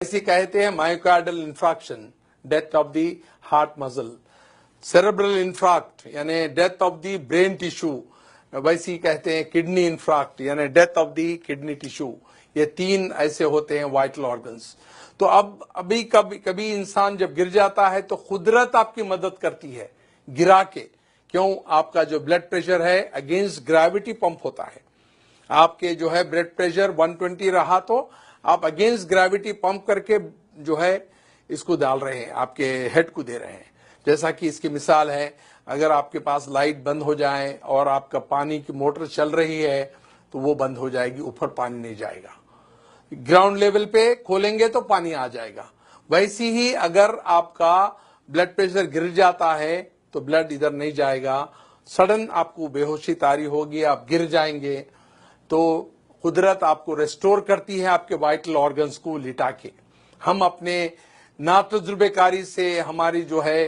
इसे कहते हैं myocardial infarction, death of the heart muscle. Cerebral infarct यानी death of the brain tissue, वैसे ही कहते हैं किडनी इंफ्रैक्ट यानी death of the kidney tissue. ये तीन ऐसे होते हैं वाइटल ऑर्गन्स। तो अब अभी कभी कभी इंसान जब गिर जाता है तो कुदरत आपकी मदद करती है गिरा के। क्यों? आपका जो ब्लड प्रेशर है अगेंस्ट ग्रेविटी पंप होता है। आपके जो है ब्लड प्रेशर 120 रहा तो आप अगेंस्ट ग्रेविटी पंप करके जो है इसको डाल रहे हैं, आपके हेड को दे रहे हैं। जैसा कि इसकी मिसाल है, अगर आपके पास लाइट बंद हो जाए और आपका पानी की मोटर चल रही है तो वो बंद हो जाएगी, ऊपर पानी नहीं जाएगा। ग्राउंड लेवल पे खोलेंगे तो पानी आ जाएगा। वैसी ही अगर आपका ब्लड प्रेशर गिर जाता है तो ब्लड इधर नहीं जाएगा, सडन आपको बेहोशी तारी होगी, आप गिर जाएंगे। तो कुदरत आपको रेस्टोर करती है आपके वाइटल ऑर्गन्स को लिटा के। हम अपने नातजुर्बेकारी से, हमारी जो है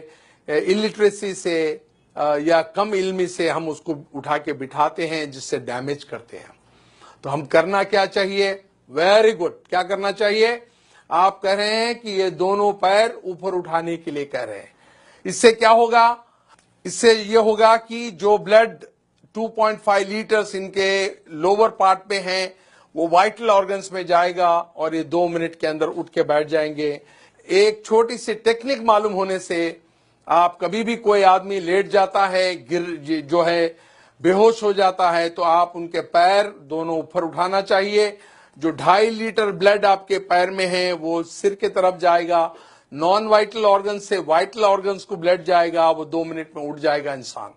इलिटरेसी से या कम इल्मी से हम उसको उठा के बिठाते हैं, जिससे डैमेज करते हैं। तो हम करना क्या चाहिए? Very good. क्या करना चाहिए? आप कह रहे हैं कि ये दोनों पैर ऊपर उठाने के लिए कह रहे हैं। इससे क्या होगा? इससे ये होगा कि जो ब्लड 2.5 लीटर्स इनके लोअर पार्ट में हैं वो वाइटल ऑर्गन्स में जाएगा और ये 2 मिनट के अंदर उठ के बैठ जाएंगे। एक छोटी सी टेक्निक मालूम होने से आप कभी भी कोई आदमी लेट जाता है, गिर जो है बेहोश हो जाता है, तो आप उनके पैर दोनों ऊपर उठाना चाहिए। जो 2.5 लीटर ब्लड आपके पैर में है वो सिर के तरफ जाएगा, नॉन वाइटल ऑर्गन से वाइटल ऑर्गन्स को ब्लड जाएगा, वो 2 मिनट में उठ जाएगा इंसान।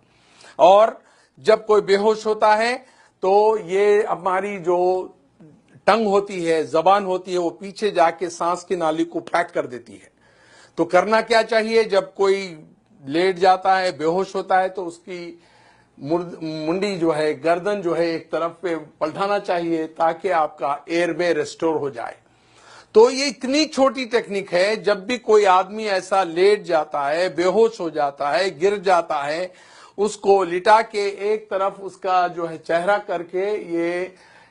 और जब कोई बेहोश होता है तो ये हमारी जो टंग होती है, जबान होती है, वो पीछे जाके सांस की नाली को पैक कर देती है। तो करना क्या चाहिए? जब कोई लेट जाता है, बेहोश होता है, तो उसकी मुंडी जो है, गर्दन जो है, एक तरफ पे पलटाना चाहिए ताकि आपका एयरवे रेस्टोर हो जाए। तो ये इतनी छोटी टेक्निक है, जब भी कोई आदमी ऐसा लेट जाता है, बेहोश हो जाता है, गिर जाता है, उसको लिटा के एक तरफ उसका जो है चेहरा करके ये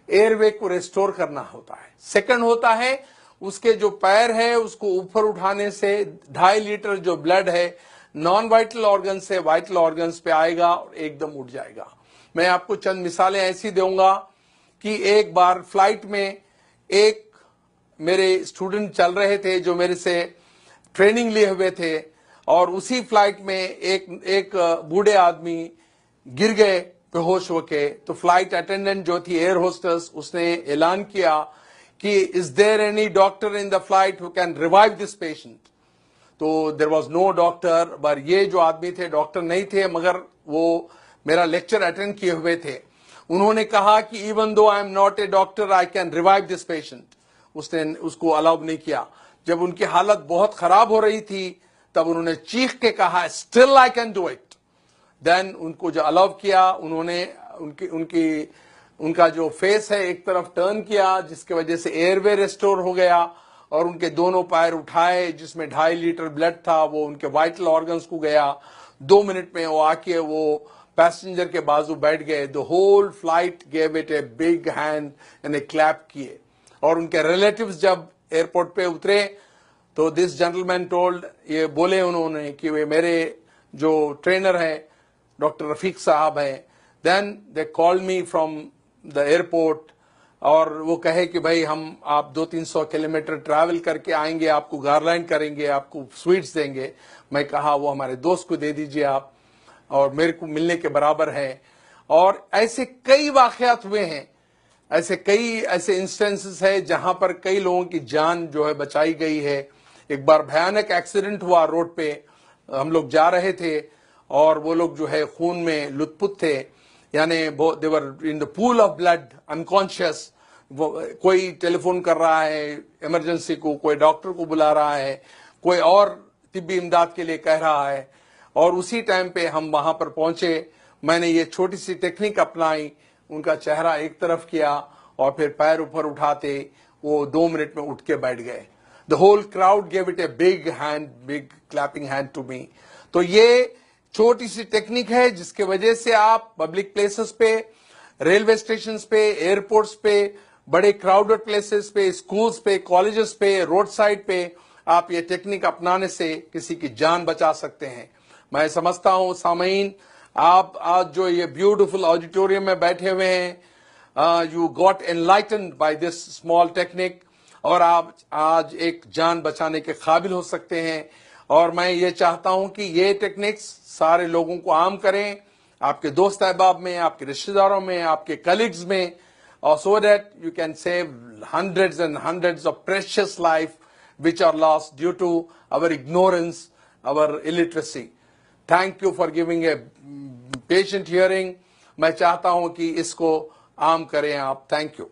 एयरवे को रेस्टोर करना होता है। सेकंड होता है उसके जो पैर है उसको ऊपर उठाने से 2.5 लीटर जो ब्लड है नॉन वाइटल ऑर्गन से वाइटल ऑर्गन्स पे आएगा और एकदम उठ जाएगा। मैं आपको चंद मिसालें ऐसी दूंगा कि एक बार फ्लाइट में एक मेरे स्टूडेंट चल रहे थे जो मेरे से ट्रेनिंग लिए हुए थे, और उसी फ्लाइट में एक बूढ़े आदमी गिर गए बेहोश होके। तो फ्लाइट अटेंडेंट जो थी, एयर होस्टेस, उसने ऐलान किया कि is there any doctor in the flight who can revive this patient. तो देयर वाज नो डॉक्टर, पर ये जो आदमी थे डॉक्टर नहीं थे, मगर वो मेरा लेक्चर अटेंड किए हुए थे। उन्होंने कहा कि even though I am not a doctor I can revive this patient. उसने उसको अलाउ नहीं किया। जब उनकी हालत बहुत खराब हो रही थी तब उन्होंने चीख के कहा still I can do it. Then उनको जो अलाउ किया, उन्होंने उनका जो फेस है एक तरफ टर्न किया, जिसकी वजह से एयरवे रेस्टोर हो गया, और उनके दोनों पैर उठाए जिसमें 2.5 लीटर ब्लड था वो उनके वाइटल ऑर्गन्स को गया। 2 मिनट में वो आके वो पैसेंजर के बाजू बैठ गए। The whole flight gave it a big hand and a clap किए। और उनके रिलेटिव्स जब एयरपोर्ट पे उतरे तो दिस जेंटलमैन टोल्ड, ये बोले उन्होंने कि वे मेरे जो ट्रेनर है डॉक्टर रफीक साहब हैं। Then they called me from the airport, और वो कहे कि भाई हम आप 200-300 किलोमीटर ट्रैवल करके आएंगे, आपको गारलैंड करेंगे, आपको स्वीट्स देंगे। मैं कहा वो हमारे दोस्त को दे दीजिए आप, और मेरे को मिलने के बराबर है। और ऐसे कई वाकयात हुए हैं, ऐसे इंस्टेंसेस है जहां पर कई लोगों की जान जो है बचाई गई है। एक बार भयानक एक्सीडेंट हुआ रोड पे, हम लोग जा रहे थे और वो लोग जो है खून में लुथपुथ थे, यानी they were in the pool of blood, unconscious. कोई टेलीफोन कर रहा है इमरजेंसी को, कोई डॉक्टर को बुला रहा है, कोई और तिब्बी इमदाद के लिए कह रहा है, और उसी टाइम पे हम वहां पर पहुंचे। मैंने ये छोटी सी टेक्निक अपनाई, उनका चेहरा एक तरफ किया और फिर पैर ऊपर उठाते वो 2 मिनट में उठ के बैठ गए। The whole crowd gave it a big clapping hand to me. तो ये छोटी सी टेक्निक है जिसके वजह से आप पब्लिक प्लेसेस पे, रेलवे स्टेशन पे, एयरपोर्ट्स पे, बड़े क्राउडेड प्लेसेस पे, स्कूल्स पे, कॉलेजेस पे, रोड साइड पे आप ये टेक्निक अपनाने से किसी की जान बचा सकते हैं। मैं समझता हूं सामीन, आप आज जो ये ब्यूटीफुल ऑडिटोरियम में बैठे हुए हैं, you got enlightened by this small technique, और आप आज एक जान बचाने के काबिल हो सकते हैं। और मैं ये चाहता हूं कि ये टेक्निक्स सारे लोगों को आम करें, आपके दोस्त अहबाब में, आपके रिश्तेदारों में, आपके कलीग्स में, और so that you can save hundreds and hundreds of precious life which are lost due to our ignorance, our illiteracy. Thank you for giving a patient hearing. मैं चाहता हूं कि इसको आम करें आप। Thank you.